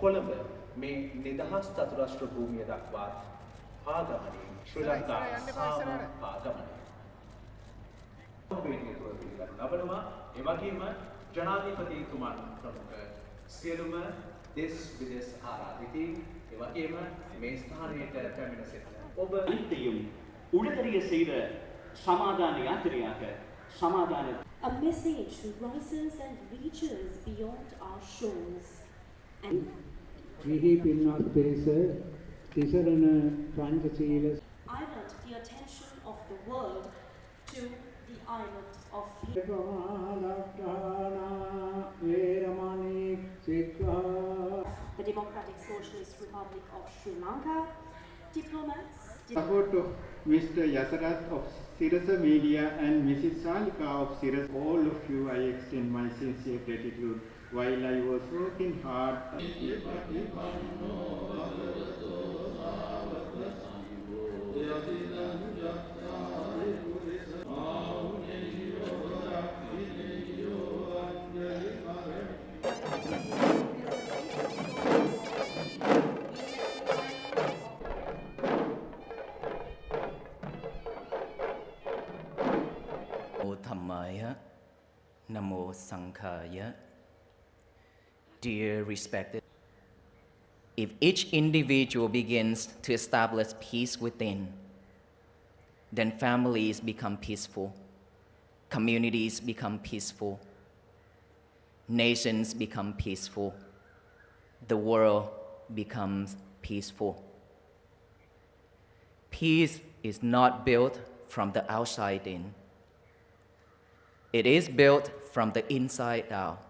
කොළඹ මේ නිදහස් චතුරස්‍ර භූමිය දක්වා පාගමනේ ශ්‍රී ලංකා සාම පාගමනේ ලබනවා ඒ වගේම ජනාධිපතිතුමන් ප්‍රමුඛ සියලුම දෙස් විදේශ ආරාධිතයින් ඒ වගේම මේ ස්ථානයට පැමිණ සිටින ඔබ අනිත්‍යම් උඩතරිය செய்த සමාදාන යාත්‍රියාක සමාදාන A message rises and reaches beyond our shores. And විහි පින්වත් පිරිස තිසරණ පංචශීල I want the attention of the world to the island of the Democratic Socialist Republic of Sri Lanka. Diplomats, Support of Mr. Yasarath of Sirasa Media and Mrs. Salika of Sirasa, all of you, I extend my sincere gratitude while I was working hard. Dhammaya, Namo Sanghaya. Dear respected, if each individual begins to establish peace within, then families become peaceful, communities become peaceful, nations become peaceful, the world becomes peaceful. Peace is not built from the outside in. It is built from the inside out.